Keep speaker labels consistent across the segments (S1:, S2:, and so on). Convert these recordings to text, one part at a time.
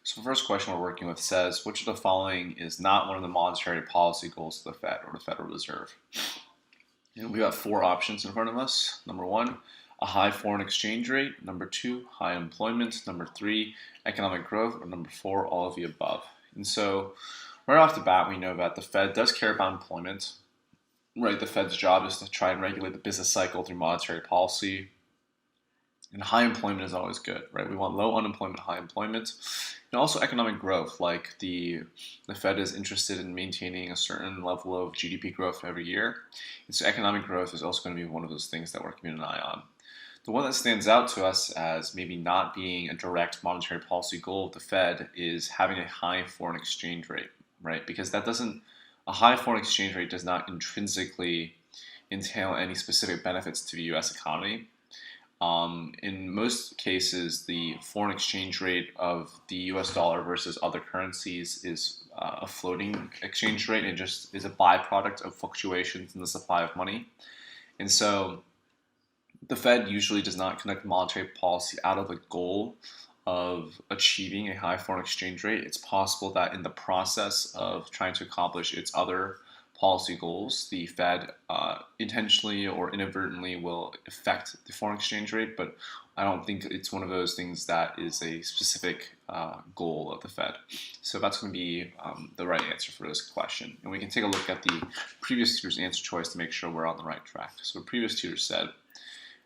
S1: So the first question we're working with says, which of the following is not one of the monetary policy goals of the Fed or the Federal Reserve? And we got four options in front of us. Number one, a high foreign exchange rate. Number two, high employment. Number three, economic growth. Or number four, all of the above. And so right off the bat, we know that the Fed does care about employment. Right, the Fed's job is to try and regulate the business cycle through monetary policy. And high employment is always good, right? We want low unemployment, high employment, and also economic growth. Like the Fed is interested in maintaining a certain level of GDP growth every year, and so economic growth is also going to be one of those things that we're keeping an eye on. The one that stands out to us as maybe not being a direct monetary policy goal of the Fed is having a high foreign exchange rate, right? Because a high foreign exchange rate does not intrinsically entail any specific benefits to the U.S. economy. In most cases, the foreign exchange rate of the US dollar versus other currencies is a floating exchange rate and just is a byproduct of fluctuations in the supply of money. And so the Fed usually does not conduct monetary policy out of the goal of achieving a high foreign exchange rate. It's possible that in the process of trying to accomplish its other policy goals, the Fed intentionally or inadvertently will affect the foreign exchange rate, but I don't think it's one of those things that is a specific goal of the Fed. So that's going to be the right answer for this question. And we can take a look at the previous tutor's answer choice to make sure we're on the right track. So the previous tutor said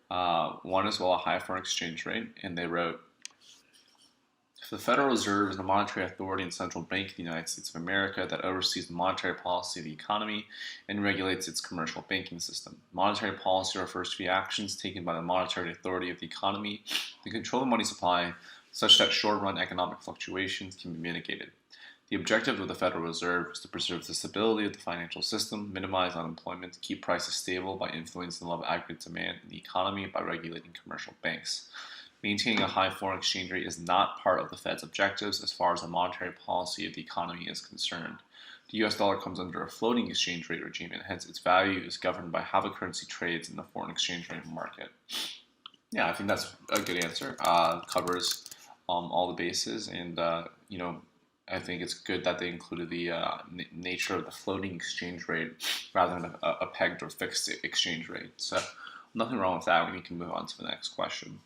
S1: one as well a high foreign exchange rate, and they wrote, the Federal Reserve is the monetary authority and central bank of the United States of America that oversees the monetary policy of the economy and regulates its commercial banking system. Monetary policy refers to the actions taken by the monetary authority of the economy to control the money supply such that short-run economic fluctuations can be mitigated. The objective of the Federal Reserve is to preserve the stability of the financial system, minimize unemployment, keep prices stable by influencing the level of aggregate demand in the economy by regulating commercial banks. Maintaining a high foreign exchange rate is not part of the Fed's objectives as far as the monetary policy of the economy is concerned. The US dollar comes under a floating exchange rate regime, and hence its value is governed by how the currency trades in the foreign exchange rate market. Yeah, I think that's a good answer. Covers all the bases, and I think it's good that they included the nature of the floating exchange rate rather than a pegged or fixed exchange rate. So nothing wrong with that. We can move on to the next question.